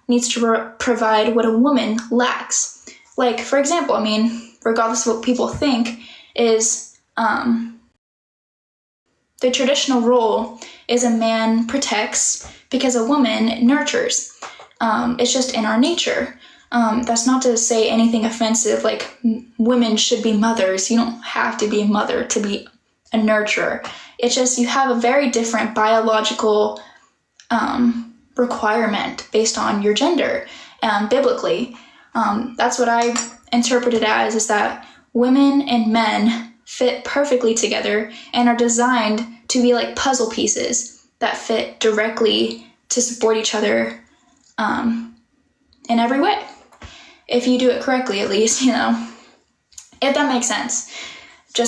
needs to provide what a woman lacks. Like, for example, regardless of what people think, is the traditional role is a man protects because a woman nurtures. It's just in our nature. That's not to say anything offensive, like women should be mothers. You don't have to be a mother to be a nurturer. It's just you have a very different biological requirement based on your gender, biblically. That's what I interpret it as, is that women and men fit perfectly together and are designed to be like puzzle pieces that fit directly to support each other in every way. If you do it correctly, at least, if that makes sense.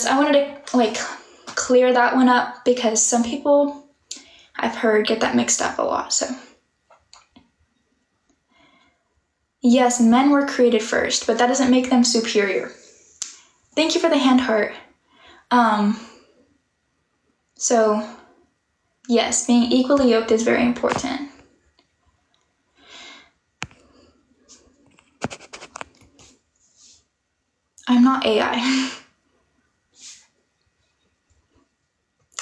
I wanted to clear that one up because some people I've heard get that mixed up a lot. So yes, men were created first, but that doesn't make them superior. Thank you for the hand heart. So yes, being equally yoked is very important. I'm not AI.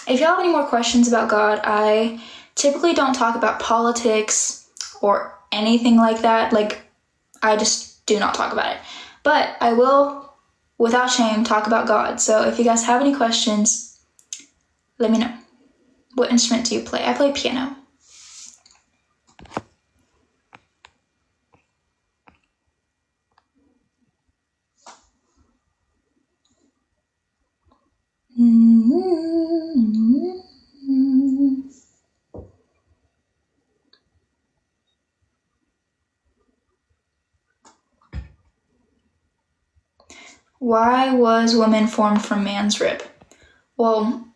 If y'all have any more questions about God, I typically don't talk about politics or anything like that. I just do not talk about it. But I will, without shame, talk about God. So if you guys have any questions, let me know. What instrument do you play? I play piano. Why was woman formed from man's rib? Well,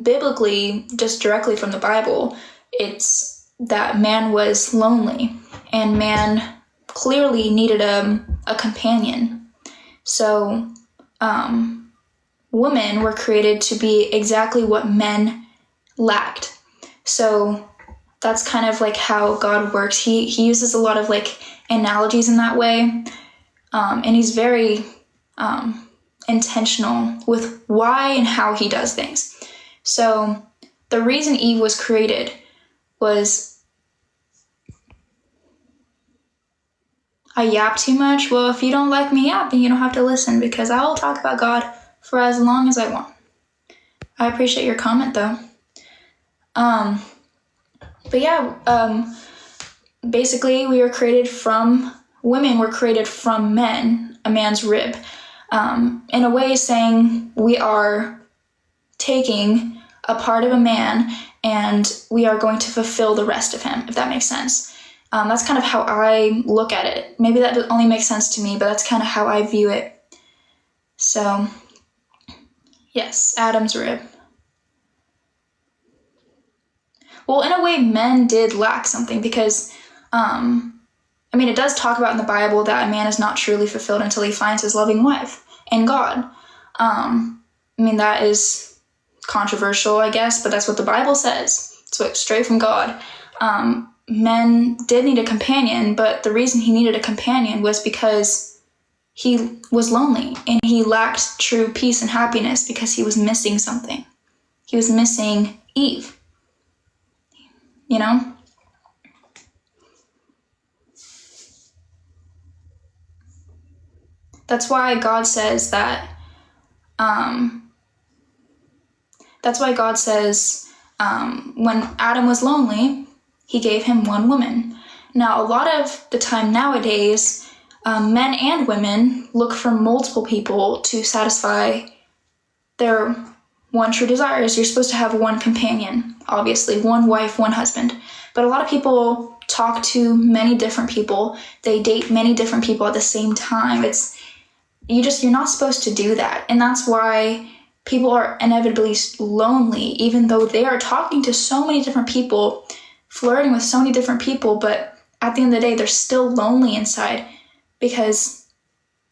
biblically, just directly from the Bible, it's that man was lonely and man clearly needed a companion. So, women were created to be exactly what men lacked. So that's kind of like how God works. He uses a lot of analogies in that way. And he's very intentional with why and how he does things. So the reason Eve was created was... I yap too much? Well, if you don't like me yapping, you don't have to listen, because I will talk about God for as long as I want. I appreciate your comment, though. Basically, women were created from men, a man's rib. In a way saying we are taking a part of a man and we are going to fulfill the rest of him, if that makes sense. That's kind of how I look at it. Maybe that only makes sense to me, but that's kind of how I view it. So, yes, Adam's rib. Well, in a way, men did lack something because, it does talk about in the Bible that a man is not truly fulfilled until he finds his loving wife and God. That is controversial, I guess, but that's what the Bible says. It's straight from God. Men did need a companion, but the reason he needed a companion was because he was lonely and he lacked true peace and happiness because he was missing something. He was missing Eve. That's why God says that, when Adam was lonely, he gave him one woman. Now, a lot of the time nowadays, men and women look for multiple people to satisfy their one true desires. You're supposed to have one companion, obviously, one wife, one husband. But a lot of people talk to many different people. They date many different people at the same time. You're not supposed to do that. And that's why people are inevitably lonely, even though they are talking to so many different people, flirting with so many different people, but at the end of the day, they're still lonely inside because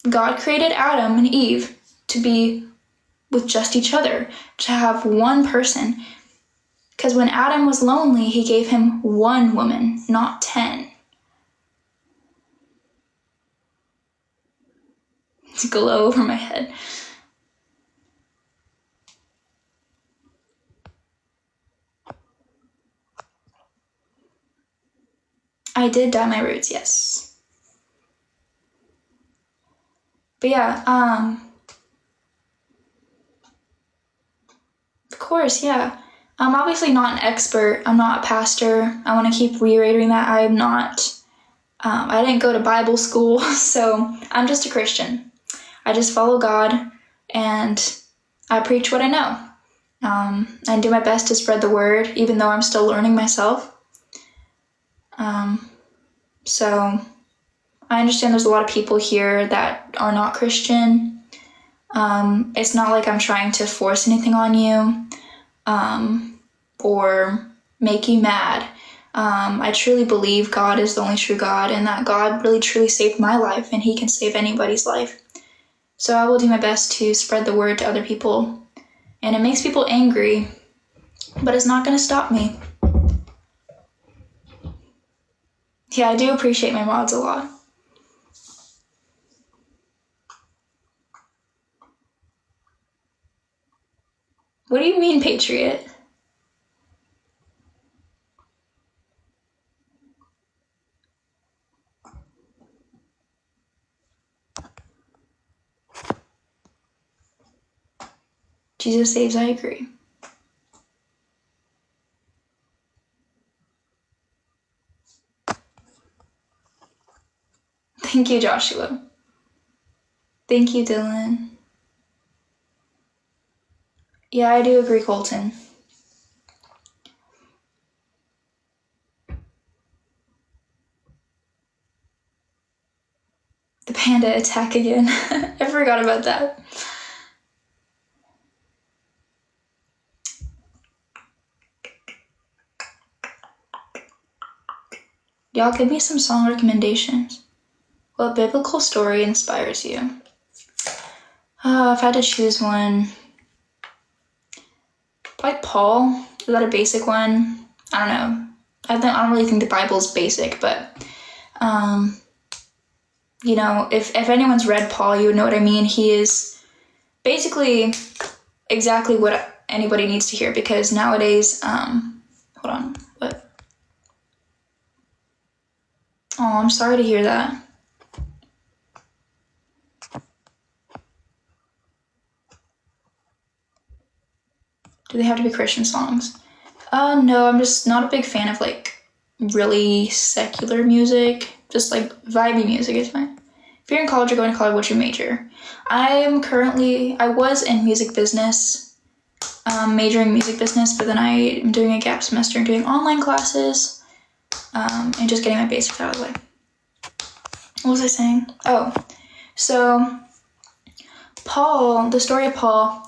God created Adam and Eve to be with just each other, to have one person. Because when Adam was lonely, he gave him one woman, not 10. glow over my head. I did dye my roots, yes. But yeah, of course, yeah. I'm obviously not an expert. I'm not a pastor. I want to keep reiterating that. I'm not, I didn't go to Bible school, so I'm just a Christian. I just follow God, and I preach what I know. I do my best to spread the word, even though I'm still learning myself. So I understand there's a lot of people here that are not Christian. It's not like I'm trying to force anything on you, or make you mad. I truly believe God is the only true God, and that God really truly saved my life, and he can save anybody's life. So I will do my best to spread the word to other people. And it makes people angry, but it's not going to stop me. Yeah, I do appreciate my mods a lot. What do you mean, Patriot? Jesus saves, I agree. Thank you, Joshua. Thank you, Dylan. Yeah, I do agree, Colton. The panda attack again. I forgot about that. Y'all give me some song recommendations. What biblical story inspires you? If I had to choose one, like Paul. Is that a basic one? I don't know. I don't really think the Bible's basic, but you know, if anyone's read Paul, you would know what I mean. He is basically exactly what anybody needs to hear, because nowadays, hold on, what? Oh, I'm sorry to hear that. Do they have to be Christian songs? No, I'm just not a big fan of like really secular music. Just like vibey music is fine. If you're in college or going to college, what's your major? I was in music business, majoring in music business, but then I am doing a gap semester and doing online classes, and just getting my basics out of the way. What was I saying? Oh, so Paul, the story of Paul,